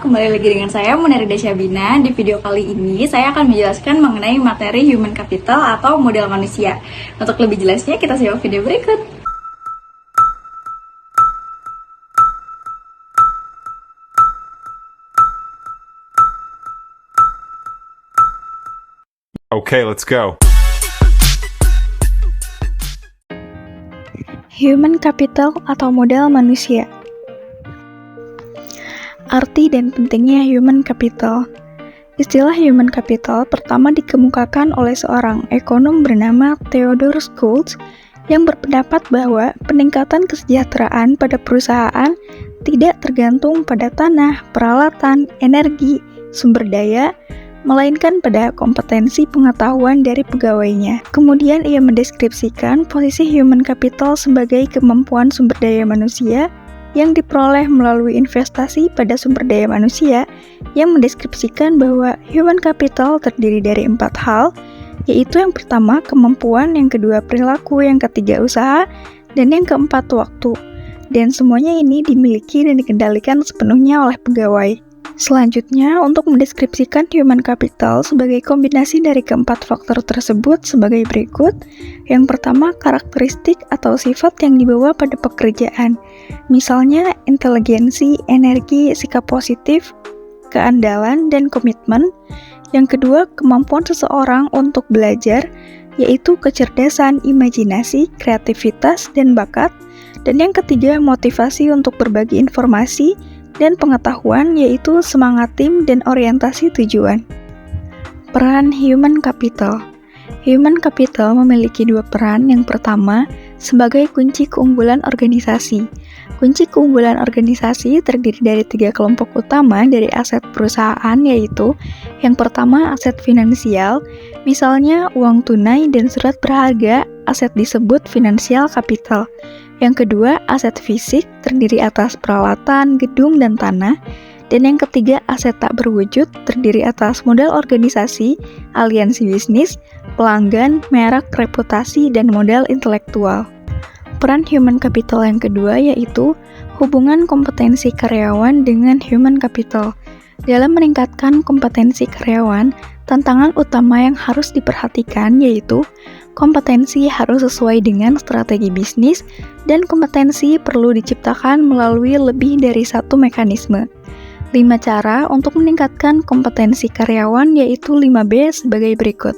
kembali lagi dengan saya Muneri Dasyabina. Di video kali ini saya akan menjelaskan mengenai materi human capital atau modal manusia. Untuk lebih jelasnya kita simak video berikut. Okay, let's go. Human capital atau modal manusia. Arti dan pentingnya human capital. Istilah human capital pertama dikemukakan oleh seorang ekonom bernama Theodore Schultz yang berpendapat bahwa peningkatan kesejahteraan pada perusahaan tidak tergantung pada tanah, peralatan, energi, sumber daya, melainkan pada kompetensi pengetahuan dari pegawainya. Kemudian ia mendeskripsikan posisi human capital sebagai kemampuan sumber daya manusia yang diperoleh melalui investasi pada sumber daya manusia, yang mendeskripsikan bahwa human capital terdiri dari 4 hal, yaitu yang pertama kemampuan, yang kedua perilaku, yang ketiga usaha, dan yang keempat waktu. Dan semuanya ini dimiliki dan dikendalikan sepenuhnya oleh pegawai. Selanjutnya, untuk mendeskripsikan human capital sebagai kombinasi dari keempat faktor tersebut sebagai berikut. Yang pertama, karakteristik atau sifat yang dibawa pada pekerjaan. Misalnya, inteligensi, energi, sikap positif, keandalan, dan komitmen. Yang kedua, kemampuan seseorang untuk belajar, yaitu kecerdasan, imajinasi, kreativitas, dan bakat. Dan yang ketiga, motivasi untuk berbagi informasi dan pengetahuan, yaitu semangat tim dan orientasi tujuan. Peran human capital. Human capital memiliki 2 peran. Yang pertama, sebagai kunci keunggulan organisasi. Kunci keunggulan organisasi terdiri dari 3 kelompok utama dari aset perusahaan, yaitu yang pertama aset finansial, misalnya uang tunai dan surat berharga, aset disebut financial capital. Yang kedua, aset fisik terdiri atas peralatan, gedung, dan tanah. Dan yang ketiga, aset tak berwujud terdiri atas modal organisasi, aliansi bisnis, pelanggan, merek, reputasi, dan modal intelektual. Peran human capital yang kedua yaitu hubungan kompetensi karyawan dengan human capital. Dalam meningkatkan kompetensi karyawan, tantangan utama yang harus diperhatikan yaitu kompetensi harus sesuai dengan strategi bisnis, dan kompetensi perlu diciptakan melalui lebih dari satu mekanisme. 5 cara untuk meningkatkan kompetensi karyawan yaitu 5B sebagai berikut.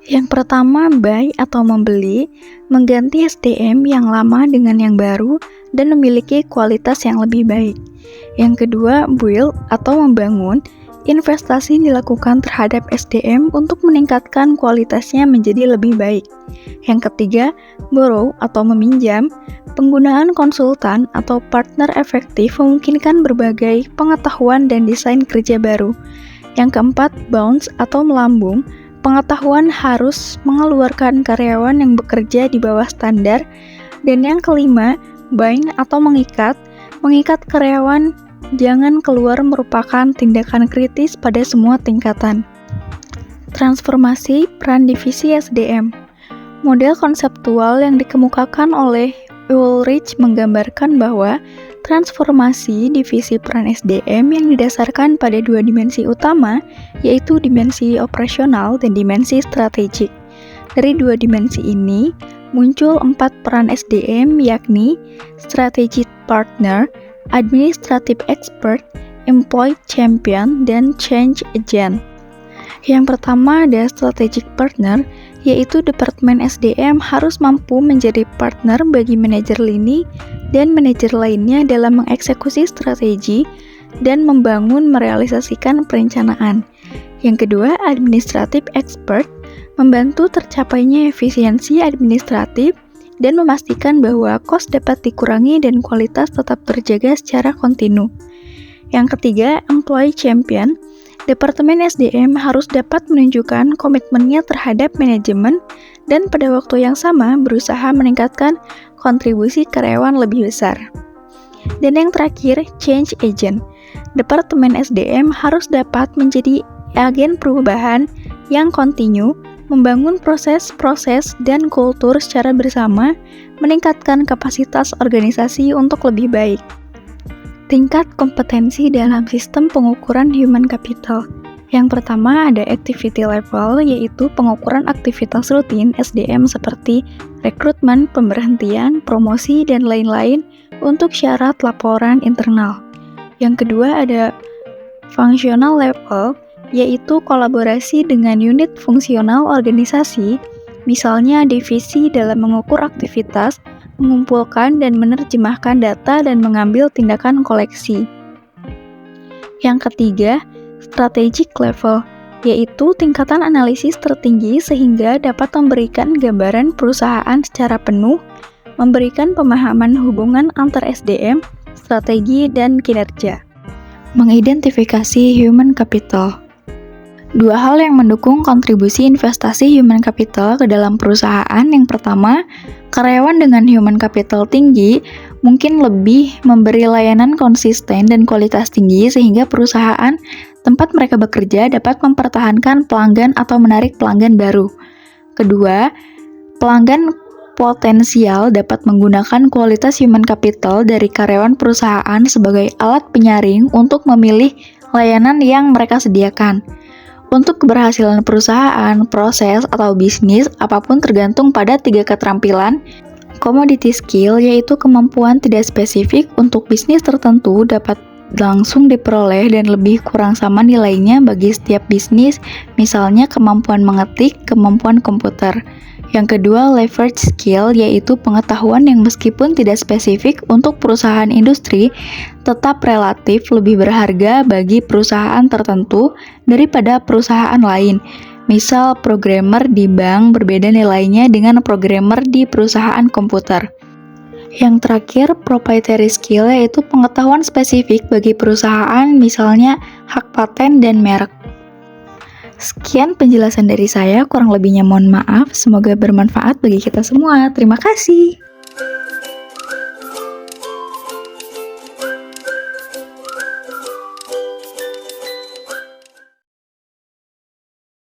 Yang pertama, buy atau membeli, mengganti SDM yang lama dengan yang baru dan memiliki kualitas yang lebih baik. Yang kedua, build atau membangun, investasi dilakukan terhadap SDM untuk meningkatkan kualitasnya menjadi lebih baik. Yang ketiga, borrow atau meminjam, penggunaan konsultan atau partner efektif memungkinkan berbagai pengetahuan dan desain kerja baru. Yang keempat, bounce atau melambung, pengetahuan harus mengeluarkan karyawan yang bekerja di bawah standar. Dan yang kelima, bind atau mengikat karyawan jangan keluar merupakan tindakan kritis pada semua tingkatan. Transformasi peran divisi SDM. Model konseptual yang dikemukakan oleh Ulrich menggambarkan bahwa transformasi divisi peran SDM yang didasarkan pada 2 dimensi utama, yaitu dimensi operasional dan dimensi strategik. Dari 2 dimensi ini, muncul 4 peran SDM, yakni strategic partner, administrative expert, employee champion, dan change agent. Yang pertama ada strategic partner, yaitu Departemen SDM harus mampu menjadi partner bagi manajer lini dan manajer lainnya dalam mengeksekusi strategi dan membangun merealisasikan perencanaan. Yang kedua, administrative expert, membantu tercapainya efisiensi administratif dan memastikan bahwa kos dapat dikurangi dan kualitas tetap terjaga secara kontinu. Yang ketiga, employee champion, Departemen SDM harus dapat menunjukkan komitmennya terhadap manajemen dan pada waktu yang sama berusaha meningkatkan kontribusi karyawan lebih besar. Dan yang terakhir, change agent. Departemen SDM harus dapat menjadi agen perubahan yang kontinu, membangun proses-proses dan kultur secara bersama, meningkatkan kapasitas organisasi untuk lebih baik. Tingkat kompetensi dalam sistem pengukuran human capital. Yang pertama ada activity level, yaitu pengukuran aktivitas rutin SDM seperti rekrutmen, pemberhentian, promosi, dan lain-lain untuk syarat laporan internal. Yang kedua ada functional level, yaitu kolaborasi dengan unit fungsional organisasi, misalnya divisi dalam mengukur aktivitas, mengumpulkan dan menerjemahkan data dan mengambil tindakan koleksi. Yang ketiga, strategic level, yaitu tingkatan analisis tertinggi sehingga dapat memberikan gambaran perusahaan secara penuh, memberikan pemahaman hubungan antar SDM, strategi, dan kinerja. Mengidentifikasi human capital. Dua hal yang mendukung kontribusi investasi human capital ke dalam perusahaan. Yang pertama, karyawan dengan human capital tinggi mungkin lebih memberi layanan konsisten dan kualitas tinggi sehingga perusahaan tempat mereka bekerja dapat mempertahankan pelanggan atau menarik pelanggan baru. Kedua, pelanggan potensial dapat menggunakan kualitas human capital dari karyawan perusahaan sebagai alat penyaring untuk memilih layanan yang mereka sediakan. Untuk keberhasilan perusahaan, proses, atau bisnis, apapun tergantung pada 3 keterampilan. Commodity skill, yaitu kemampuan tidak spesifik untuk bisnis tertentu dapat langsung diperoleh dan lebih kurang sama nilainya bagi setiap bisnis, misalnya kemampuan mengetik, kemampuan komputer. Yang kedua, leverage skill, yaitu pengetahuan yang meskipun tidak spesifik untuk perusahaan industri, tetap relatif lebih berharga bagi perusahaan tertentu daripada perusahaan lain. Misal, programmer di bank berbeda nilainya dengan programmer di perusahaan komputer. Yang terakhir, proprietary skill, yaitu pengetahuan spesifik bagi perusahaan, misalnya hak paten dan merek. Sekian penjelasan dari saya, kurang lebihnya mohon maaf. Semoga bermanfaat bagi kita semua. Terima kasih.